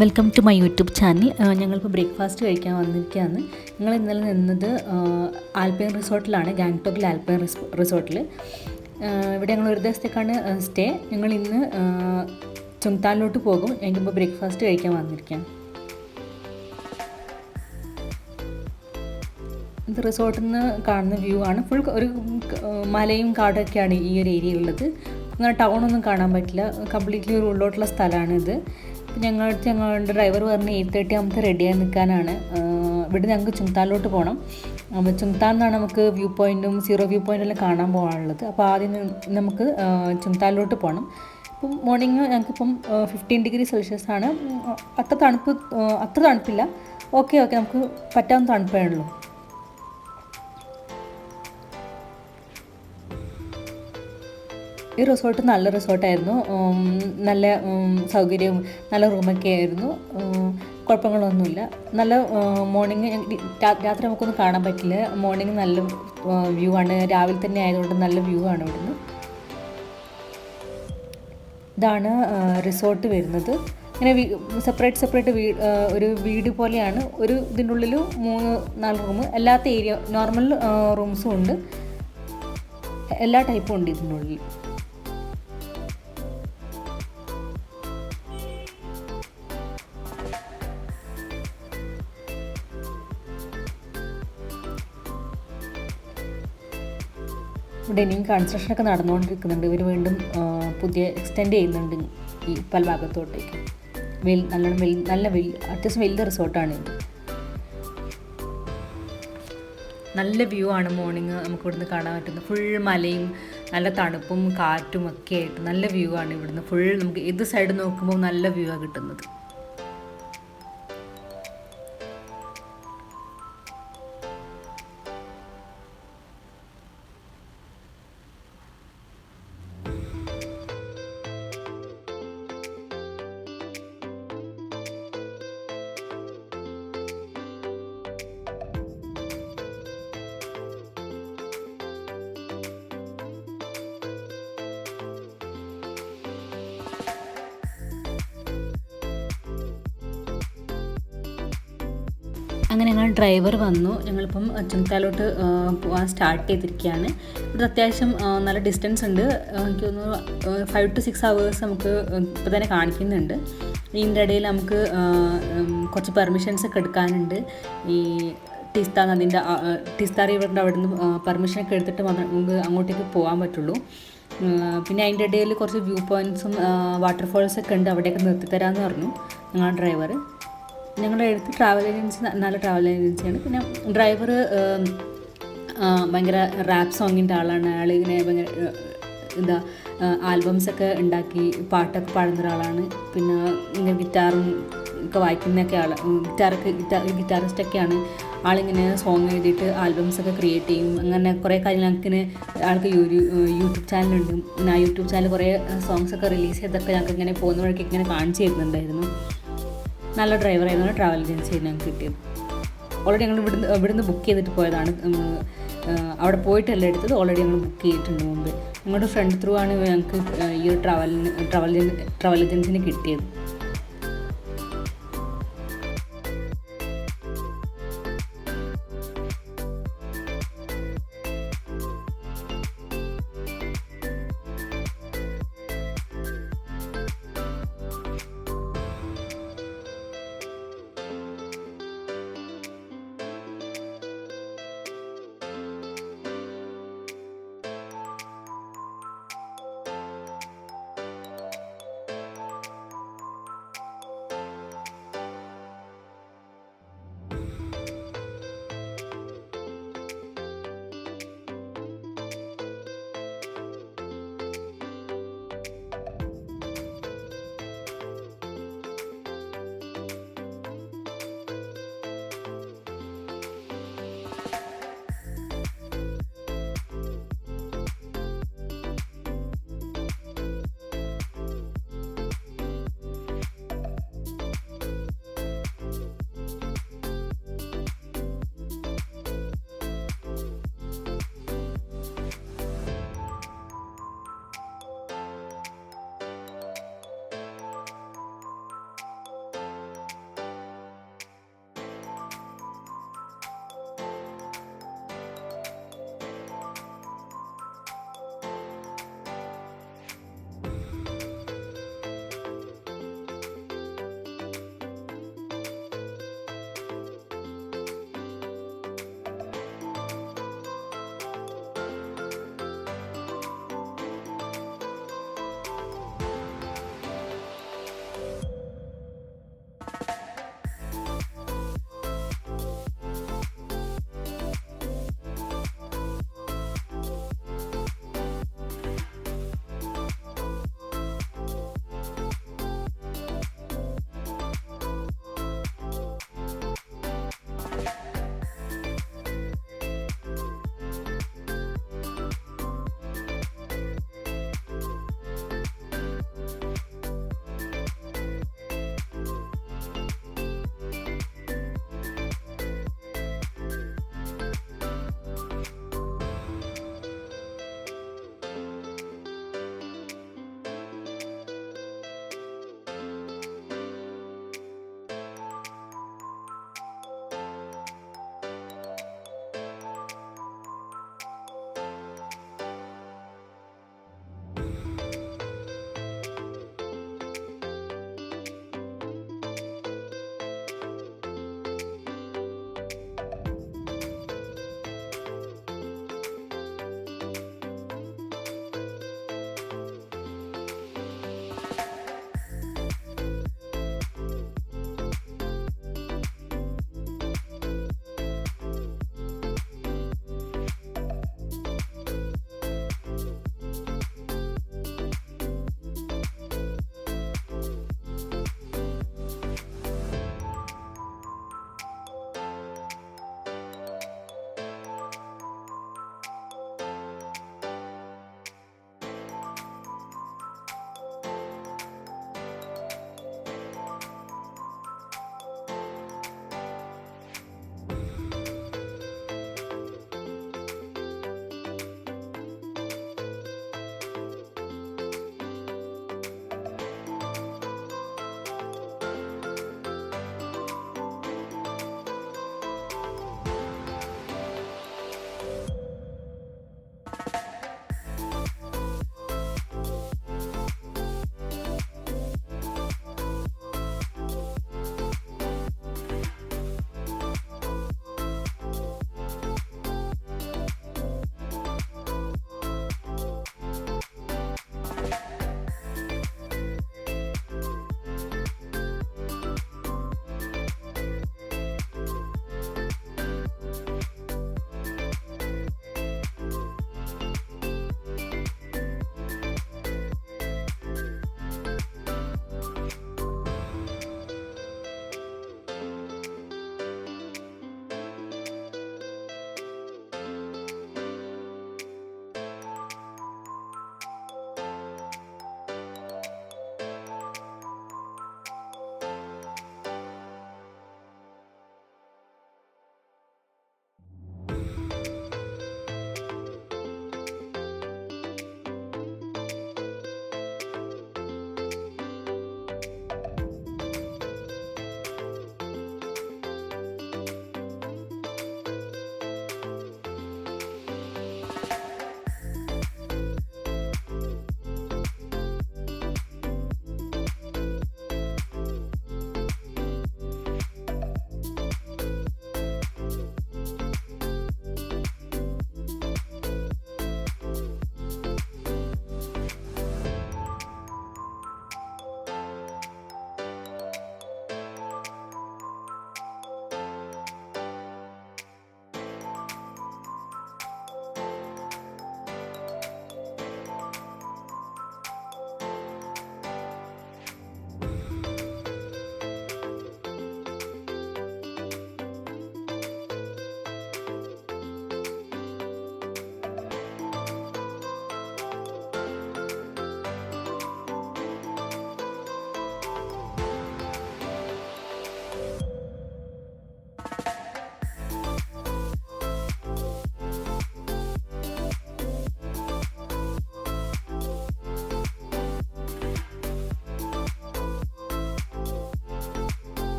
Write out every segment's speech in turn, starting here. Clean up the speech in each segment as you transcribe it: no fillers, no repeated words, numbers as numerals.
Welcome to my YouTube channel. ഞങ്ങളിപ്പോൾ breakfast കഴിക്കാൻ വന്നിരിക്കുകയാണ്. ഞങ്ങൾ ഇന്നലെ നിന്നത് ആൽപൈൻ റിസോർട്ടിലാണ്, ഗാങ്ടോക്കിൽ ആൽപൈൻ റിസോർട്ടിൽ. ഇവിടെ ഞങ്ങൾ ഒരു ദിവസത്തേക്കാണ് സ്റ്റേ. ഞങ്ങൾ ഇന്ന് ചുങ്താനിലോട്ട് പോകും. അതിൻ്റെ മുമ്പ് ബ്രേക്ക്ഫാസ്റ്റ് കഴിക്കാൻ വന്നിരിക്കുകയാണ്. ഇത് റിസോർട്ടിൽ നിന്ന് കാണുന്ന വ്യൂ ആണ്. ഫുൾ ഒരു മലയും കാടൊക്കെയാണ് ഈ ഒരു ഏരിയയിലുള്ളത്. അങ്ങനെ ടൗണൊന്നും കാണാൻ പറ്റില്ല, കംപ്ലീറ്റ്ലി ഒരു ഉള്ളോട്ടുള്ള സ്ഥലമാണിത്. ഞങ്ങളുടെ ഡ്രൈവർ പറഞ്ഞ് 8:30 ആകുമ്പോൾ റെഡിയായി നിൽക്കാനാണ്. ഇവിടെ ഞങ്ങൾക്ക് ചുങ്താനിലോട്ട് പോകണം. അപ്പോൾ ചുങ്താനിന്നാണ് നമുക്ക് വ്യൂ പോയിൻറ്റും സീറോ വ്യൂ പോയിൻ്റെല്ലാം കാണാൻ പോകാനുള്ളത്. അപ്പോൾ ആദ്യം നമുക്ക് ചുങ്താനിലോട്ട് പോകണം. ഇപ്പം മോർണിംഗ് ഞങ്ങൾക്കിപ്പം 15 ഡിഗ്രി സെൽഷ്യസ് ആണ്. അത്ര തണുപ്പില്ല. ഓക്കെ നമുക്ക് പറ്റാവുന്ന തണുപ്പേ ഉള്ളൂ. ഈ റിസോർട്ട് നല്ല റിസോർട്ടായിരുന്നു. നല്ല സൗകര്യവും നല്ല റൂമൊക്കെ ആയിരുന്നു. കുഴപ്പങ്ങളൊന്നുമില്ല. നല്ല മോർണിംഗ് രാത്രി നമുക്കൊന്നും കാണാൻ പറ്റില്ല. മോർണിംഗ് നല്ല വ്യൂ ആണ്. രാവിലെ തന്നെ ആയതുകൊണ്ട് നല്ല വ്യൂ ആണ് ഇവിടുന്ന്. ഇതാണ് റിസോർട്ട് വരുന്നത്. ഇങ്ങനെ സെപ്പറേറ്റ് ഒരു വീട് പോലെയാണ്. ഒരു ഇതിൻ്റെ ഉള്ളിൽ 3-4 റൂം, എല്ലാത്ത ഏരിയ നോർമൽ റൂംസും ഉണ്ട്. എല്ലാ ടൈപ്പും ഉണ്ട് ഇതിൻ്റെ ഉള്ളിൽ. ഇവിടെ ഇനിയും കൺസ്ട്രക്ഷനൊക്കെ നടന്നുകൊണ്ടിരിക്കുന്നുണ്ട്. ഇവർ വീണ്ടും പുതിയ എക്സ്റ്റെൻഡ് ചെയ്യുന്നുണ്ട് ഈ പല ഭാഗത്തോട്ടേക്ക്. അത്യാവശ്യം വലിയ റിസോർട്ടാണ് ഇത്. നല്ല വ്യൂ ആണ് മോർണിംഗ് നമുക്ക് ഇവിടുന്ന് കാണാൻ പറ്റുന്നത്. ഫുൾ മലയും നല്ല തണുപ്പും കാറ്റും ഒക്കെ ആയിട്ട് നല്ല വ്യൂ ആണ് ഇവിടുന്ന്. ഫുൾ നമുക്ക് ഏത് സൈഡ് നോക്കുമ്പോൾ നല്ല വ്യൂ ആണ് കിട്ടുന്നത്. അങ്ങനെ ഞങ്ങൾ ഡ്രൈവർ വന്നു. ഞങ്ങളിപ്പം ചുങ്താനിലോട്ട് പോകാൻ സ്റ്റാർട്ട് ചെയ്തിരിക്കുകയാണ്. ഇവിടെ അത്യാവശ്യം നല്ല ഡിസ്റ്റൻസ് ഉണ്ട്. എനിക്ക് തോന്നുന്നു 5 to 6 hours നമുക്ക് ഇപ്പോൾ തന്നെ കാണിക്കുന്നുണ്ട്. ഇതിൻ്റെ ഇടയിൽ നമുക്ക് കുറച്ച് പെർമിഷൻസ് ഒക്കെ എടുക്കാനുണ്ട്. ഈ ടിസ്ത റിവറിൻ്റെ അവിടെ നിന്ന് പെർമിഷനൊക്കെ എടുത്തിട്ട് നമുക്ക് അങ്ങോട്ടേക്ക് പോകാൻ പറ്റുള്ളൂ. പിന്നെ അതിൻ്റെ ഇടയിൽ കുറച്ച് വ്യൂ പോയിൻറ്റ്സും വാട്ടർഫോൾസൊക്കെ ഉണ്ട്. അവിടെയൊക്കെ നിർത്തിത്തരാമെന്ന് പറഞ്ഞു ഞങ്ങളുടെ ഡ്രൈവർ. ഞങ്ങളുടെ അടുത്ത് ട്രാവൽ ഏജൻസി നല്ല ട്രാവൽ ഏജൻസിയാണ്. പിന്നെ ഡ്രൈവർ ഭയങ്കര റാപ്പ് സോങ്ങിൻ്റെ ആളാണ്. അയാൾ ഇങ്ങനെ ഭയങ്കര ആൽബംസൊക്കെ ഉണ്ടാക്കി പാട്ടൊക്കെ പാടുന്ന ഒരാളാണ്. പിന്നെ ഇങ്ങനെ ഗിറ്റാറും ഒക്കെ വായിക്കുന്നൊക്കെ ഗിറ്റാറിസ്റ്റൊക്കെയാണ്. ആളിങ്ങനെ സോങ് എഴുതിയിട്ട് ആൽബംസൊക്കെ ക്രിയേറ്റ് ചെയ്യും. അങ്ങനെ കുറേ കാര്യങ്ങൾ ഞങ്ങൾക്കിങ്ങനെ ആൾക്ക് യൂട്യൂബ് ചാനലുണ്ട്. ആ യൂട്യൂബ് ചാനൽ കുറേ സോങ്സൊക്കെ റിലീസ് ചെയ്തൊക്കെ ഞങ്ങൾക്ക് ഇങ്ങനെ പോകുന്ന വഴിക്ക് ഇങ്ങനെ കാണിച്ചു തരുന്നുണ്ടായിരുന്നു. നല്ല ഡ്രൈവറായിരുന്നു. ട്രാവൽ ഏജൻസിയിൽ ഞങ്ങൾക്ക് കിട്ടിയത്. ഓൾറെഡി ഞങ്ങൾ ഇവിടുന്ന് ബുക്ക് ചെയ്തിട്ട് പോയതാണ്. അവിടെ പോയിട്ടല്ല എടുത്തത്, ഓൾറെഡി ഞങ്ങൾ ബുക്ക് ചെയ്തിട്ടുണ്ട് മുമ്പ്. ഞങ്ങളുടെ ഫ്രണ്ട് ത്രൂ ആണ് ഞങ്ങൾക്ക് ഈ ഒരു ട്രാവൽ ഏജൻസിന് കിട്ടിയത്.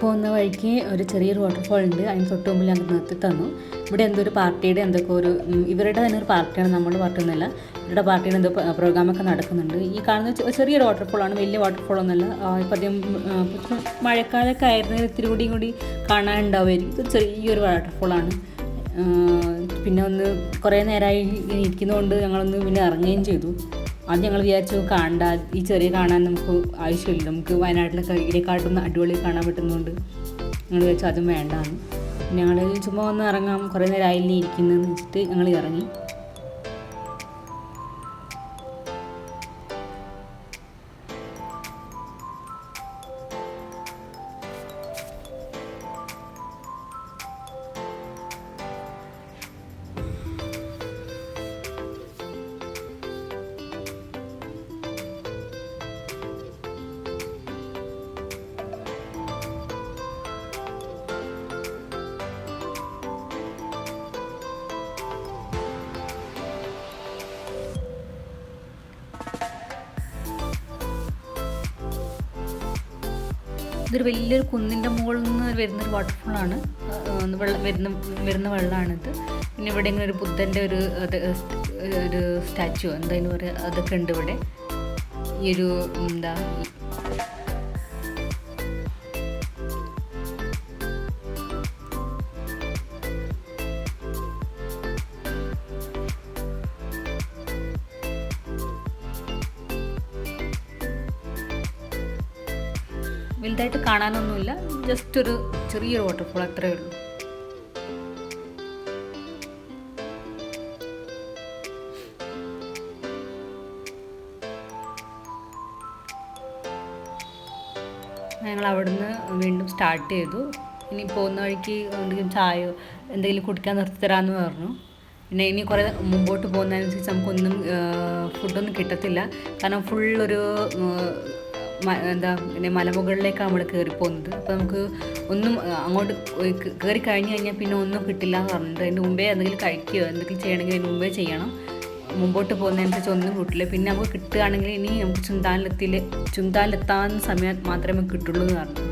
പോകുന്ന വഴിക്ക് ഒരു ചെറിയൊരു വാട്ടർഫോൾ ഉണ്ട്. അതിന് തൊട്ട് മുമ്പിൽ ഞങ്ങൾക്ക് നിർത്തി തന്നു. ഇവിടെ എന്തോ ഒരു പാർട്ടിയുടെ എന്തൊക്കെ ഇവരുടെ തന്നെ ഒരു പാർട്ടിയാണ്, നമ്മുടെ പാർട്ടിയൊന്നുമല്ല, ഇവരുടെ പാർട്ടിയുടെ എന്തോ പ്രോഗ്രാമൊക്കെ നടക്കുന്നുണ്ട്. ഈ കാണുന്ന ചെറിയൊരു വാട്ടർഫോളാണ്, വലിയ വാട്ടർഫോളൊന്നുമല്ല. ഇപ്പം അധികം മഴക്കാലമൊക്കെ ആയിരുന്നെങ്കിൽ ഇത്തിരി കൂടി കാണാനുണ്ടാവുമായിരിക്കും. ഇത് ചെറിയൊരു വാട്ടർഫോളാണ്. പിന്നെ കുറേ നേരമായി ഇങ്ങനെ ഇരിക്കുന്നതുകൊണ്ട് ഞങ്ങളൊന്ന് പിന്നെ ഇറങ്ങുകയും ചെയ്തു. അത് ഞങ്ങൾ വിചാരിച്ചു കാണണ്ട, ഈ ചെറിയ കാണാൻ നമുക്ക് ആവശ്യമില്ല, നമുക്ക് വയനാട്ടിലൊക്കെ ഇതിനെക്കാട്ടൊന്ന് അടിപൊളി കാണാൻ പറ്റുന്നതുകൊണ്ട് ഞങ്ങൾ വിചാരിച്ചു അതും വേണ്ടാന്ന്. ഞങ്ങൾ ചുമ്മാ ഒന്ന് ഇറങ്ങാം, കുറേ നേരം ആയില്ലേ ഇരിക്കുന്നതെന്ന് വെച്ചിട്ട് ഞങ്ങൾ ഇറങ്ങി. ഇതൊരു വലിയൊരു കുന്നിൻ്റെ മുകളിൽ നിന്ന് വരുന്നൊരു വാട്ടർഫോളാണ്. വരുന്ന വെള്ളമാണിത്. പിന്നെ ഇവിടെ ഇങ്ങനെ ഒരു ബുദ്ധൻ്റെ ഒരു സ്റ്റാച്ചു എന്താന്ന് പറയുക, അതൊക്കെ ഉണ്ട് ഇവിടെ. ഈ ഒരു വലുതായിട്ട് കാണാനൊന്നുമില്ല, ജസ്റ്റ് ഒരു ചെറിയൊരു വാട്ടർഫോൾ, അത്രയേ ഉള്ളൂ. ഞങ്ങൾ അവിടുന്ന് വീണ്ടും സ്റ്റാർട്ട് ചെയ്തു. ഇനി പോകുന്ന വഴിക്ക് എന്തെങ്കിലും ചായയോ എന്തെങ്കിലും കുടിക്കാൻ നിർത്തി തരാമെന്ന് പറഞ്ഞു. പിന്നെ ഇനി കുറേ മുമ്പോട്ട് പോകുന്നതനുസരിച്ച് നമുക്കൊന്നും ഫുഡൊന്നും കിട്ടത്തില്ല. കാരണം ഫുള്ളൊരു പിന്നെ മലമുകളിലേക്കാണ് നമ്മൾ കയറിപ്പോകുന്നത്. അപ്പോൾ നമുക്ക് ഒന്നും അങ്ങോട്ട് കയറി കഴിഞ്ഞ് കഴിഞ്ഞാൽ പിന്നെ ഒന്നും കിട്ടില്ല എന്ന് പറഞ്ഞിട്ട് അതിൻ്റെ മുമ്പേ എന്തെങ്കിലും കഴിക്കുകയോ എന്തെങ്കിലും ചെയ്യണമെങ്കിൽ അതിന് മുമ്പേ ചെയ്യണം. മുമ്പോട്ട് പോകുന്നതനുസരിച്ച് ഒന്നും കിട്ടില്ല. പിന്നെ നമുക്ക് കിട്ടുകയാണെങ്കിൽ ഇനി നമുക്ക് ചുന്താലെത്താൻ സമയം മാത്രമേ കിട്ടുള്ളൂ എന്ന് പറഞ്ഞു.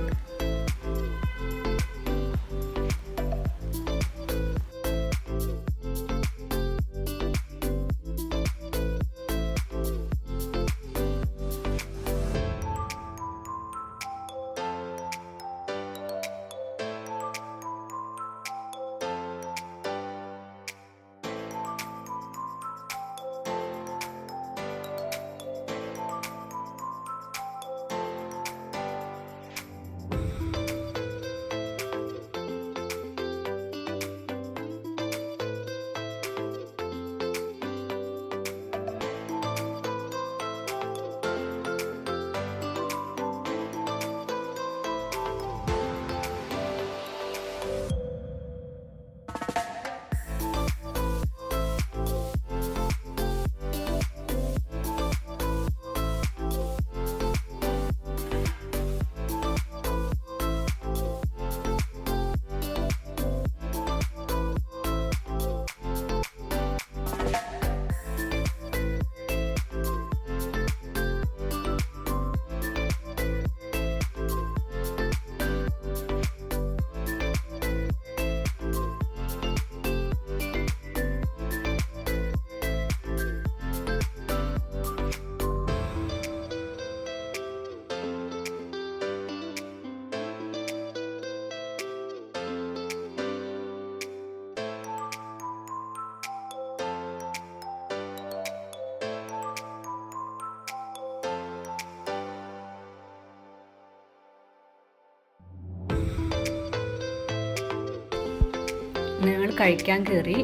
ഞങ്ങൾ കഴിക്കാൻ കയറി.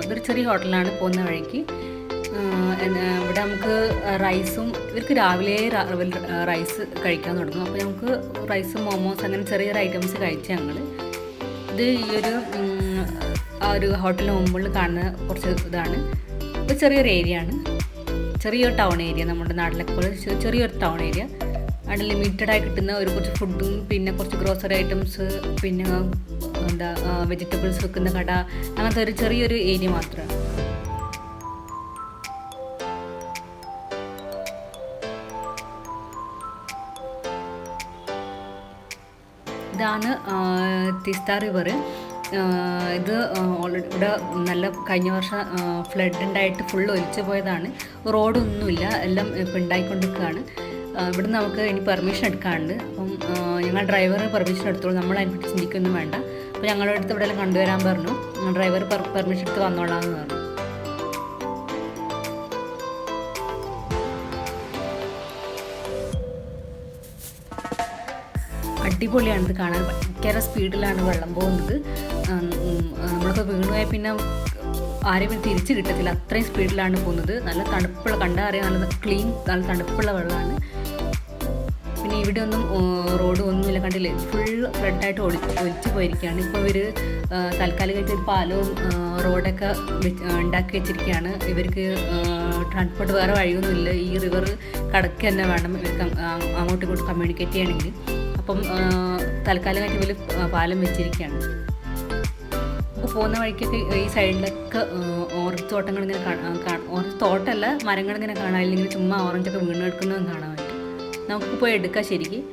ഇതൊരു ചെറിയ ഹോട്ടലാണ് പോകുന്ന വഴിക്ക്. ഇവിടെ നമുക്ക് റൈസും, ഇവർക്ക് രാവിലെ റൈസ് കഴിക്കാൻ തുടങ്ങും. അപ്പോൾ നമുക്ക് റൈസും മോമോസ് അങ്ങനെ ചെറിയൊരു ഐറ്റംസ് കഴിച്ചു ഞങ്ങൾ. ഇത് ഈ ഒരു ഹോട്ടലിന് മുമ്പിൽ കാണുന്ന കുറച്ച് ഇതാണ്. ഒരു ചെറിയൊരു ഏരിയ ആണ്, ചെറിയൊരു ടൗൺ ഏരിയ, നമ്മുടെ നാട്ടിലൊക്കെ പോലെ ചെറിയൊരു ടൗൺ ഏരിയ. അവിടെ ലിമിറ്റഡായി കിട്ടുന്ന കുറച്ച് ഫുഡും പിന്നെ കുറച്ച് ഗ്രോസറി ഐറ്റംസ്, പിന്നെ വെജിറ്റബിൾസ് വെക്കുന്ന കട, അങ്ങനത്തെ ഒരു ചെറിയൊരു ഏരിയ മാത്രമാണ്. ഇതാണ് തിസ്ത റിവർ. ഇത് ഓൾറെഡി ഇവിടെ നല്ല കഴിഞ്ഞ വർഷം ഫ്ലഡ് ഉണ്ടായിട്ട് ഫുള്ള് ഒലിച്ചു പോയതാണ്. റോഡൊന്നുമില്ല, എല്ലാം ഇപ്പം ഉണ്ടായിക്കൊണ്ടിരിക്കുകയാണ്. ഇവിടെ നമുക്ക് ഇനി പെർമിഷൻ എടുക്കാനുണ്ട്. അപ്പം ഞങ്ങൾ ഡ്രൈവർ പെർമിഷൻ എടുത്തോളൂ, നമ്മൾ അതിനെപ്പറ്റി ചിന്തിക്കൊന്നും വേണ്ട. അപ്പോൾ ഞങ്ങളുടെ അടുത്ത് ഇവിടെ എല്ലാം കണ്ടുവരാൻ പറഞ്ഞു. ഡ്രൈവർ പെർമിഷൻ എടുത്ത് വന്നോളാമെന്ന് പറഞ്ഞു. അടിപൊളിയാണ് ഇത് കാണാൻ. ഭയങ്കര സ്പീഡിലാണ് വെള്ളം പോകുന്നത്. നമ്മളൊക്കെ വീണുപോയാൽ പിന്നെ ആരെയും തിരിച്ച് കിട്ടത്തില്ല, അത്രയും സ്പീഡിലാണ് പോകുന്നത്. നല്ല തണുപ്പുള്ള, കണ്ടാൽ അറിയാം, നല്ല ക്ലീൻ, നല്ല തണുപ്പുള്ള വെള്ളമാണ്. പിന്നെ ഇവിടെ ഒന്നും റോഡ് ഒന്നുമില്ല, കണ്ടില്ലേ, ഫുൾ ഫ്ലഡായിട്ട് ഒലിച്ചു പോയിരിക്കുകയാണ്. ഇപ്പോൾ ഇവർ താൽക്കാലികമായിട്ട് ഒരു പാലവും റോഡൊക്കെ ഉണ്ടാക്കി വെച്ചിരിക്കുകയാണ്. ഇവർക്ക് ട്രാൻസ്പോർട്ട് വേറെ വഴിയൊന്നുമില്ല, ഈ റിവർ കടക്കുക തന്നെ വേണം ഇവർക്ക് അങ്ങോട്ടും ഇങ്ങോട്ടും കമ്മ്യൂണിക്കേറ്റ് ചെയ്യണമെങ്കിൽ. അപ്പം താൽക്കാലികമായിട്ട് ഇവർ പാലം വെച്ചിരിക്കുകയാണ്. അപ്പോൾ പോകുന്ന വഴിക്കൊക്കെ ഈ സൈഡിലൊക്കെ ഓറഞ്ച് തോട്ടങ്ങൾ ഇങ്ങനെ ഓറഞ്ച് തോട്ടമല്ല, മരങ്ങളിങ്ങനെ കാണാം, അല്ലെങ്കിൽ ചുമ്മാ ഓറഞ്ചൊക്കെ വീണ് കിടക്കുന്നതും കാണാൻ പറ്റും. നമുക്ക് പോയി എടുക്കാം ശരിക്കും.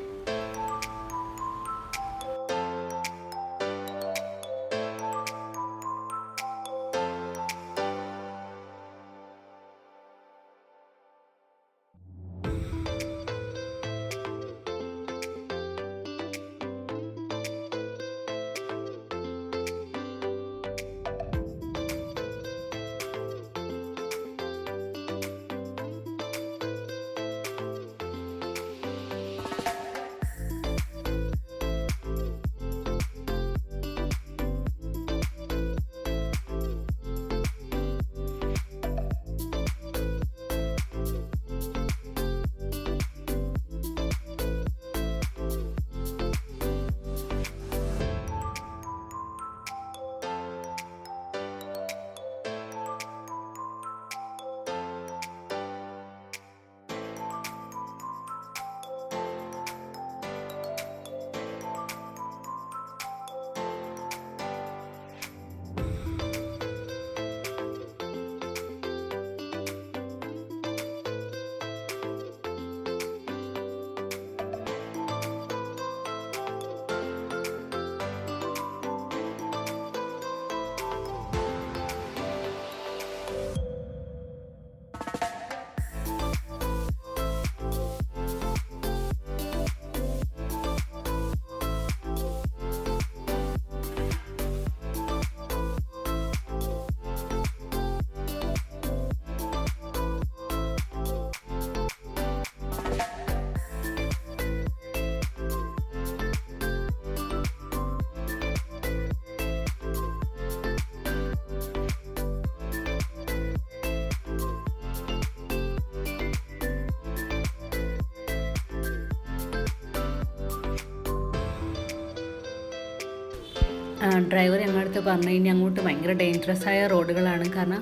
ഡ്രൈവർ ഞങ്ങളുടെ അടുത്ത് പറഞ്ഞു കഴിഞ്ഞാൽ അങ്ങോട്ട് ഭയങ്കര ഡേഞ്ചറസ് ആയ റോഡുകളാണ്. കാരണം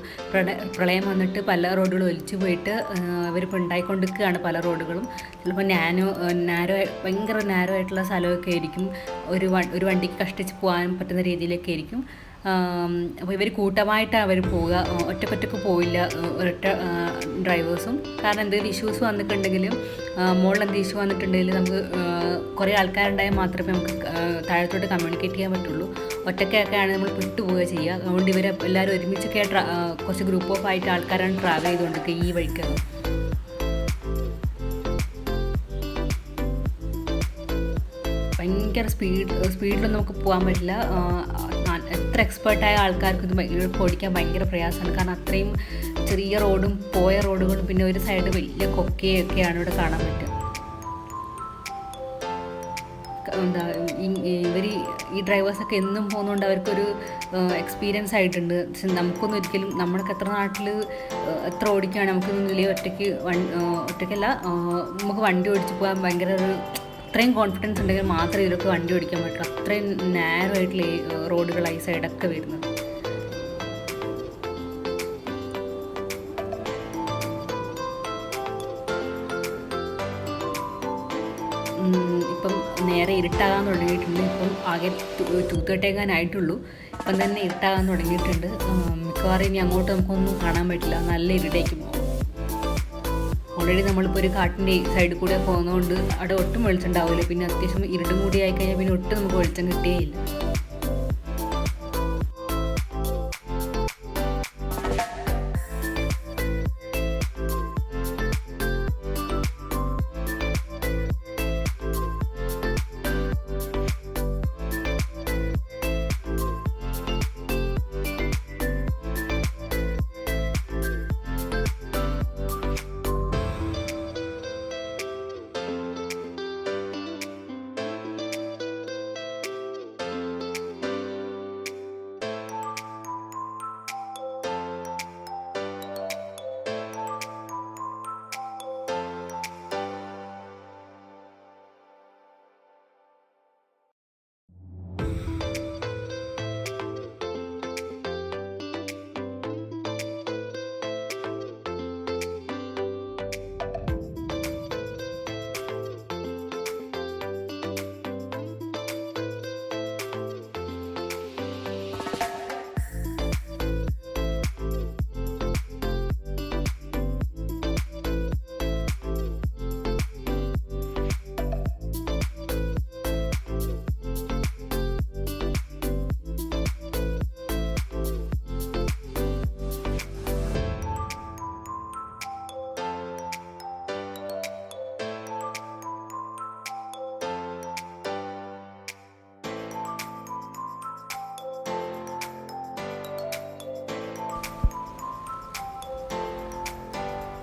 പ്രളയം വന്നിട്ട് പല റോഡുകളും ഒലിച്ചു പോയിട്ട് അവരിപ്പോൾ ഉണ്ടായിക്കൊണ്ടിരിക്കുകയാണ് പല റോഡുകളും. ചിലപ്പോൾ നാരോ ഭയങ്കര നാരോ ആയിട്ടുള്ള സ്ഥലമൊക്കെ ആയിരിക്കും, ഒരു വണ്ടിക്ക് കഷ്ടിച്ച് പോകാൻ പറ്റുന്ന രീതിയിലൊക്കെ ആയിരിക്കും. അപ്പോൾ ഇവർ കൂട്ടമായിട്ടാണ് അവർ പോവുക, ഒറ്റക്കൊറ്റക്ക് പോയില്ല ഒരൊറ്റ ഡ്രൈവേഴ്സും. കാരണം എന്തെങ്കിലും ഇഷ്യൂസ് വന്നിട്ടുണ്ടെങ്കിലും, മുകളിൽ എന്തെങ്കിലും ഇഷ്യൂ വന്നിട്ടുണ്ടെങ്കിൽ നമുക്ക് കുറേ ആൾക്കാരുണ്ടായാൽ മാത്രമേ നമുക്ക് താഴത്തോട്ട് കമ്മ്യൂണിക്കേറ്റ് ചെയ്യാൻ പറ്റുള്ളൂ. ഒറ്റയ്ക്കൊക്കെയാണ് നമ്മൾ വിട്ടുപോവുക ചെയ്യുക. അതുകൊണ്ട് ഇവരെ എല്ലാവരും ഒരുമിച്ചൊക്കെ കുറച്ച് ഗ്രൂപ്പ് ഓഫ് ആയിട്ട് ആൾക്കാരാണ് ട്രാവൽ ചെയ്തുകൊണ്ടിരിക്കുക ഈ വഴിക്ക്. ഭയങ്കര സ്പീഡിലൊന്നും നമുക്ക് പോകാൻ പറ്റില്ല. എത്ര എക്സ്പേർട്ടായ ആൾക്കാർക്ക് ഇത് ഓടിക്കാൻ ഭയങ്കര പ്രയാസമാണ്. കാരണം അത്രയും ചെറിയ റോഡും പോയ റോഡുകളും പിന്നെ ഒരു സൈഡ് വലിയ കൊക്കയൊക്കെയാണ് ഇവിടെ കാണാൻ പറ്റുക. ഇവർ ഈ ഡ്രൈവേഴ്സൊക്കെ എന്നും പോകുന്നതുകൊണ്ട് അവർക്കൊരു എക്സ്പീരിയൻസ് ആയിട്ടുണ്ട്. പക്ഷെ നമുക്കൊന്നും ഒരിക്കലും, നമ്മളൊക്കെ എത്ര നാട്ടിൽ എത്ര ഓടിക്കുകയാണ്, നമുക്കൊന്നും വലിയ ഒറ്റയ്ക്കല്ല, നമുക്ക് വണ്ടി ഓടിച്ച് പോകാൻ ഭയങ്കര അത്രയും കോൺഫിഡൻസ് ഉണ്ടെങ്കിൽ മാത്രമേ ഇതിലൊക്കെ വണ്ടി ഓടിക്കാൻ പറ്റുള്ളൂ. അത്രയും നാരോ ആയിട്ടുള്ള റോഡുകളായി സൈഡൊക്കെ വരുന്നത്. ഇപ്പം നേരെ ഇരുട്ടാകാൻ തുടങ്ങിയിട്ടുണ്ട്. ഇപ്പം ആകെ 2:30 ഇപ്പം തന്നെ ഇരുട്ടാകാൻ തുടങ്ങിയിട്ടുണ്ട്. മിക്കവാറും ഇനി അങ്ങോട്ട് നമുക്കൊന്നും കാണാൻ പറ്റില്ല, നല്ല ഇരുടേക്ക് പോകും. ഓൾറെഡി നമ്മളിപ്പോൾ ഒരു കാട്ടിൻ്റെ സൈഡിൽ കൂടെ പോകുന്നതുകൊണ്ട് അവിടെ ഒട്ടും വെളിച്ചം ഉണ്ടാവില്ല. പിന്നെ അത്യാവശ്യം ഇരുട്ടും കൂടി ആയിക്കഴിഞ്ഞാൽ പിന്നെ ഒട്ടും നമുക്ക് വെളിച്ചം കിട്ടുകയില്ല.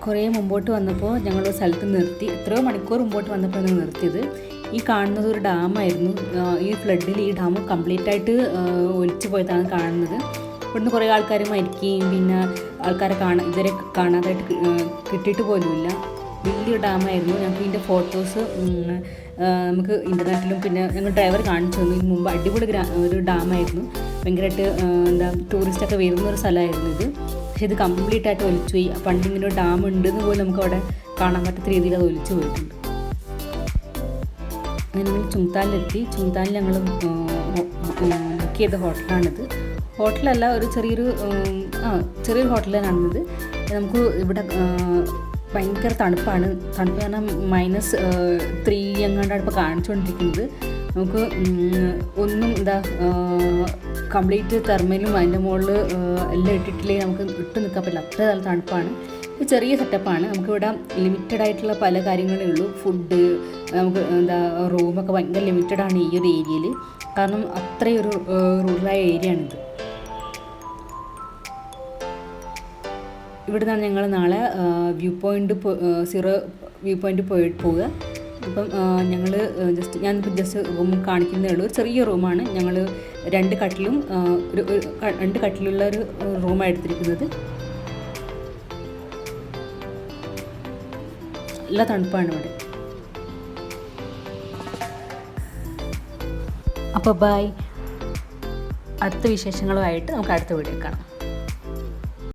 കുറേ മുമ്പോട്ട് വന്നപ്പോൾ ഞങ്ങൾ സ്ഥലത്ത് നിർത്തി. എത്രയോ മണിക്കൂർ മുമ്പോട്ട് വന്നപ്പോൾ ഞങ്ങൾ നിർത്തിയത്. ഈ കാണുന്നത് ഒരു ഡാമായിരുന്നു. ഈ ഫ്ലഡിൽ ഈ ഡാം കംപ്ലീറ്റ് ആയിട്ട് ഒലിച്ചു പോയതാണ് കാണുന്നത്. ഇവിടുന്ന് കുറേ ആൾക്കാർ മരിക്കുകയും പിന്നെ ആൾക്കാരെ ഇതുവരെ കാണാതായിട്ട് കിട്ടിയിട്ട് പോലുമില്ല. വലിയൊരു ഡാമായിരുന്നു. ഞങ്ങൾക്ക് ഇതിൻ്റെ ഫോട്ടോസ് നമുക്ക് ഇൻ്റർനെറ്റിലും പിന്നെ ഞങ്ങൾ ഡ്രൈവർ കാണിച്ചു തന്നു. ഇതിന് മുമ്പ് അടിപൊളി ഒരു ഡാമായിരുന്നു. ഭയങ്കരമായിട്ട് ടൂറിസ്റ്റൊക്കെ വരുന്ന ഒരു സ്ഥലമായിരുന്നു ഇത്. പക്ഷേ ഇത് കംപ്ലീറ്റ് ആയിട്ട് ഒലിച്ചു പോയി. പണ്ടിങ്ങനെ ഒരു ഡാം ഉണ്ടെന്ന് പോലും നമുക്ക് അവിടെ കാണാൻ പറ്റാത്ത രീതിയിൽ അത് ഒലിച്ചു പോയിട്ടുണ്ട്. അങ്ങനെ ഞങ്ങൾ ചുങ്താലിലെത്തി. ചുങ്താലിൽ ഞങ്ങൾ ബുക്ക് ചെയ്ത ഹോട്ടലാണിത്. ഹോട്ടലല്ല, ഒരു ചെറിയൊരു ഹോട്ടൽ തന്നെയാണിത്. നമുക്ക് ഇവിടെ ഭയങ്കര തണുപ്പാണ്. തണുപ്പ് പറഞ്ഞാൽ -3 എങ്ങാണ്ടാണ് ഇപ്പോൾ കാണിച്ചുകൊണ്ടിരിക്കുന്നത്. നമുക്ക് ഒന്നും കംപ്ലീറ്റ് തെർമലും അതിൻ്റെ മുകളിൽ എല്ലാം ഇട്ടിട്ടില്ലെങ്കിൽ നമുക്ക് ഇട്ട് നിൽക്കാൻ പറ്റില്ല. അത്ര നല്ല തണുപ്പാണ്. ഒരു ചെറിയ സെറ്റപ്പാണ്. നമുക്കിവിടെ ലിമിറ്റഡ് ആയിട്ടുള്ള പല കാര്യങ്ങളേ ഉള്ളൂ. ഫുഡ്, നമുക്ക് റൂമൊക്കെ ഭയങ്കര ലിമിറ്റഡാണ് ഈ ഒരു ഏരിയയിൽ. കാരണം അത്രയൊരു റൂറലായ ഏരിയ ആണിത്. ഇവിടെ നിന്നാണ് ഞങ്ങൾ നാളെ സീറോ വ്യൂ പോയിൻ്റ് പോവുക. അപ്പം ഞങ്ങൾ ഞാനിപ്പോൾ ജസ്റ്റ് റൂം കാണിക്കുന്നേ ഉള്ളൂ. ഒരു ചെറിയ റൂമാണ്. ഞങ്ങൾ 2 കട്ടിലും 2 കട്ടിലുള്ള ഒരു റൂമാണ് എടുത്തിരിക്കുന്നത്. നല്ല തണുപ്പാണ് ഇവിടെ. അപ്പോൾ ബൈ. അടുത്ത വിശേഷങ്ങളുമായിട്ട് നമുക്ക് അടുത്ത വീഡിയോ കാണാം.